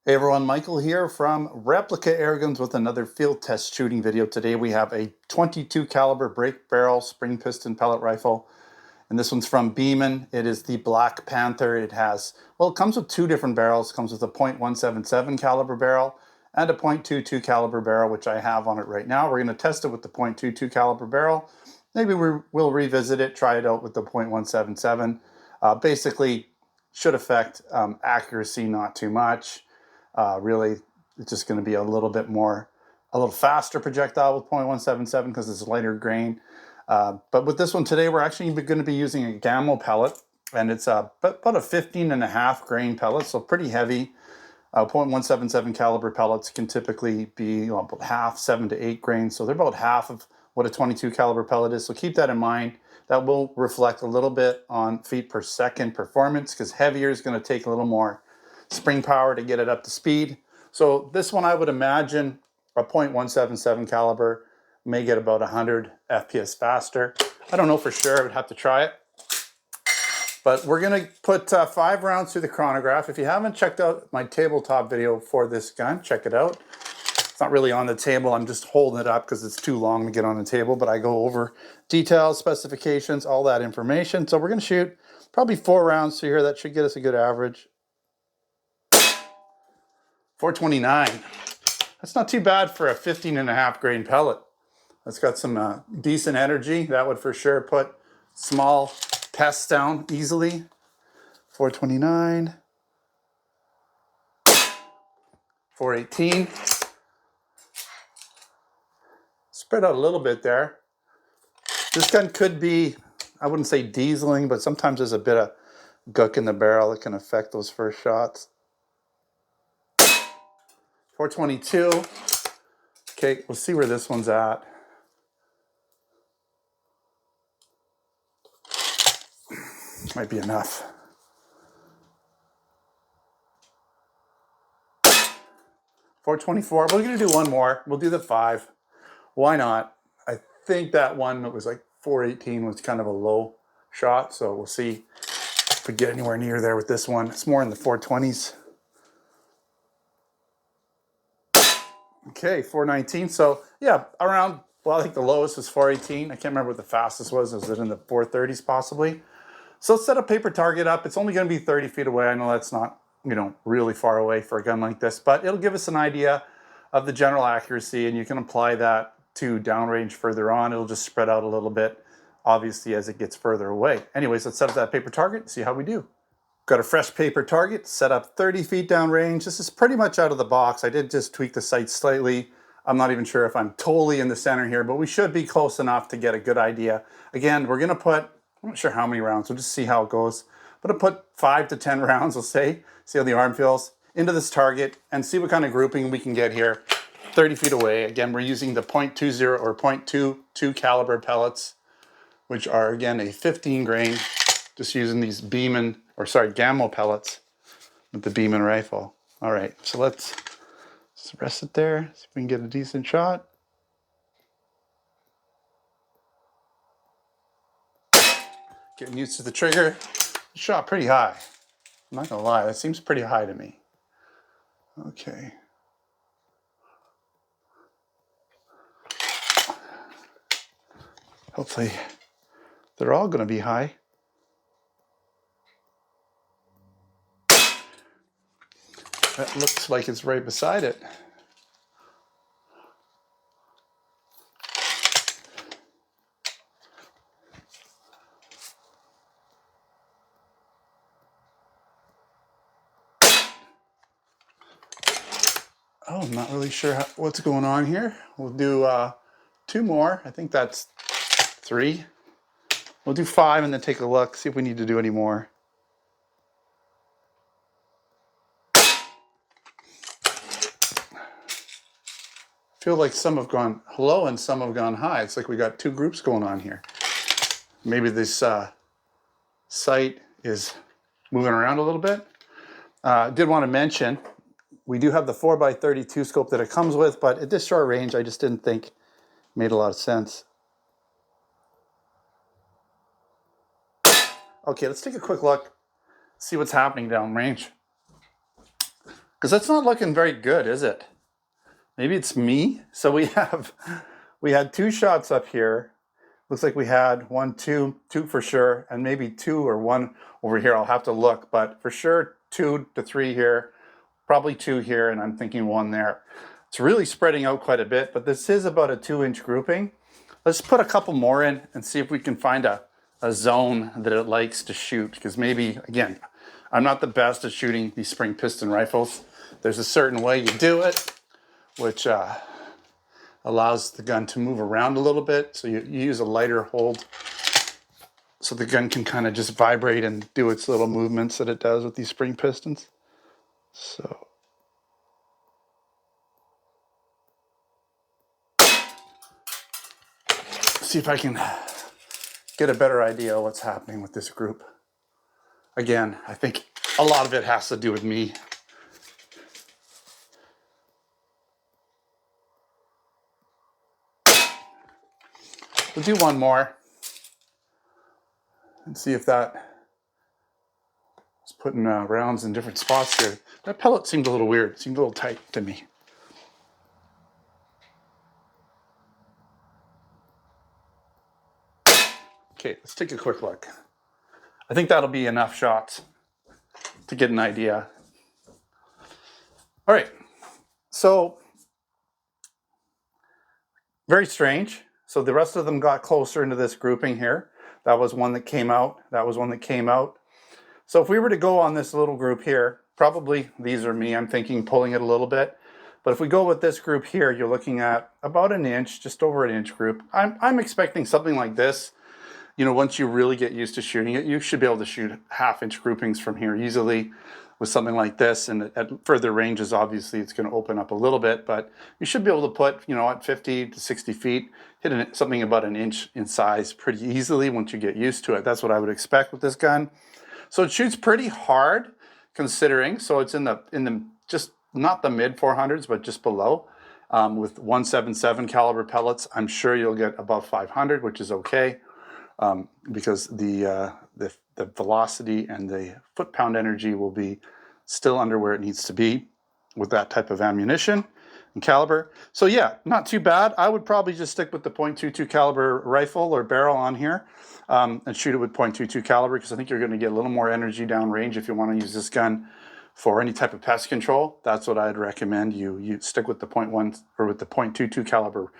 Hey everyone, Michael here from Replica Airguns with another field test shooting video. Today we have a 22 caliber break barrel spring piston pellet rifle, and this one's from Beeman. It is the Black Panther. It comes with two different barrels. It comes with a .177 caliber barrel and a .22 caliber barrel, which I have on it right now. We're going to test it with the .22 caliber barrel. Maybe we'll revisit it, try it out with the .177. Basically, should affect accuracy, not too much. Really, it's just going to be a little faster projectile with .177 because it's lighter grain. But with this one today, we're actually going to be using a Gamo pellet, and it's about a 15.5 grain pellet, so pretty heavy. .177 caliber pellets can typically be about half, 7 to 8 grains, so they're about half of what a 22 caliber pellet is. So keep that in mind. That will reflect a little bit on feet per second performance because heavier is going to take a little more spring power to get it up to speed. So this one, I would imagine a .177 caliber may get about 100 FPS faster. I don't know for sure. I would have to try it. But we're going to put 5 rounds through the chronograph. If you haven't checked out my tabletop video for this gun, check it out. It's not really on the table. I'm just holding it up because it's too long to get on the table. But I go over details, specifications, all that information. So we're going to shoot probably 4 rounds through here. That should get us a good average. 429. That's not too bad for a 15.5 grain pellet. That's got some decent energy. That would for sure put small pests down easily. 429. 418. Spread out a little bit there. This gun could be, I wouldn't say dieseling, but sometimes there's a bit of gook in the barrel that can affect those first shots. 422. Okay, we'll see where this one's at. Might be enough. 424. We're going to do one more. We'll do the 5. Why not? I think that one that was like 418 was kind of a low shot, so we'll see if we get anywhere near there with this one. It's more in the 420s. Okay, 419. So yeah, around, well, I think the lowest was 418. I can't remember what the fastest was. Was it in the 430s possibly? So let's set a paper target up. It's only going to be 30 feet away. I know that's not, really far away for a gun like this, but it'll give us an idea of the general accuracy, and you can apply that to downrange further on. It'll just spread out a little bit, obviously, as it gets further away. Anyways, let's set up that paper target and see how we do. Got a fresh paper target set up 30 feet downrange. This is pretty much out of the box. I did just tweak the sight slightly. I'm not even sure if I'm totally in the center here, but we should be close enough to get a good idea. Again, we're going to put, I'm not sure how many rounds. We'll just see how it goes. But I'll put 5 to 10 rounds, we'll say. See how the arm feels into this target and see what kind of grouping we can get here 30 feet away. Again, we're using the .20 or .22 caliber pellets, which are, again, a 15 grain. Just using these Gamo pellets with the Beeman rifle. All right, so let's rest it there. See if we can get a decent shot. Getting used to the trigger. Shot pretty high. I'm not gonna lie, that seems pretty high to me. Okay. Hopefully they're all gonna be high. That looks like it's right beside it. Oh, I'm not really sure what's going on here. We'll do 2 more. I think that's 3. We'll do 5 and then take a look, see if we need to do any more. I feel like some have gone low and some have gone high. It's like we got 2 groups going on here. Maybe this sight is moving around a little bit. Did want to mention, we do have the 4x32 scope that it comes with, but at this short range, I just didn't think it made a lot of sense. Okay, let's take a quick look, see what's happening downrange. Because that's not looking very good, is it? Maybe it's me. So we had 2 shots up here. Looks like we had 1, 2 for sure, and maybe 2 or 1 over here. I'll have to look, but for sure 2 to 3 here, probably 2 here, and I'm thinking 1 there. It's really spreading out quite a bit, but this is about a 2-inch grouping. Let's put a couple more in and see if we can find a zone that it likes to shoot, because maybe, again, I'm not the best at shooting these spring piston rifles. There's a certain way you do it, which allows the gun to move around a little bit. So you use a lighter hold so the gun can kind of just vibrate and do its little movements that it does with these spring pistons. So see if I can get a better idea of what's happening with this group. Again, I think a lot of it has to do with me. We'll do 1 more and see if that is putting rounds in different spots here. That pellet seemed a little weird. It seemed a little tight to me. Okay, let's take a quick look. I think that'll be enough shots to get an idea. All right, so very strange. So the rest of them got closer into this grouping here. That was 1 that came out. That was 1 that came out. So if we were to go on this little group here, probably these are me, I'm thinking pulling it a little bit. But if we go with this group here, you're looking at about 1 inch, just over 1 inch group. I'm expecting something like this. You know, once you really get used to shooting it, you should be able to shoot 1/2 inch groupings from here easily with something like this. And at further ranges, obviously, it's going to open up a little bit, but you should be able to put, you know, at 50 to 60 feet, hit something about 1 inch in size pretty easily once you get used to it. That's what I would expect with this gun. So it shoots pretty hard considering, so it's in the just not the mid 400s, but just below. With 177 caliber pellets, I'm sure you'll get above 500, which is okay. Because the velocity and the foot-pound energy will be still under where it needs to be with that type of ammunition and caliber. So yeah, not too bad. I would probably just stick with the .22 caliber rifle or barrel on here and shoot it with .22 caliber, because I think you're going to get a little more energy downrange if you want to use this gun for any type of pest control. That's what I'd recommend. You stick with the .1 or with the .22 caliber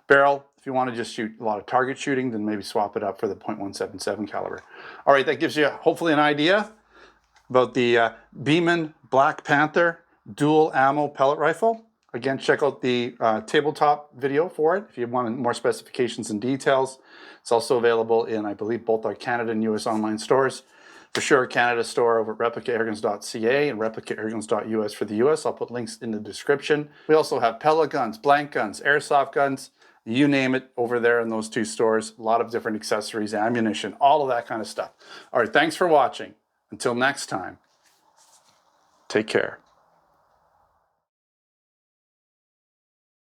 barrel. If you want to just shoot a lot of target shooting, then maybe swap it up for the .177 caliber. All right, that gives you hopefully an idea about the Beeman Black Panther dual ammo pellet rifle. Again, check out the tabletop video for it if you want more specifications and details. It's also available in, I believe, both our Canada and US online stores. For sure, Canada store over at replicairguns.ca and replicairguns.us for the US. I'll put links in the description. We also have pellet guns, blank guns, airsoft guns, you name it, over there in those 2 stores. A lot of different accessories, ammunition, all of that kind of stuff. All right, thanks for watching. Until next time, take care.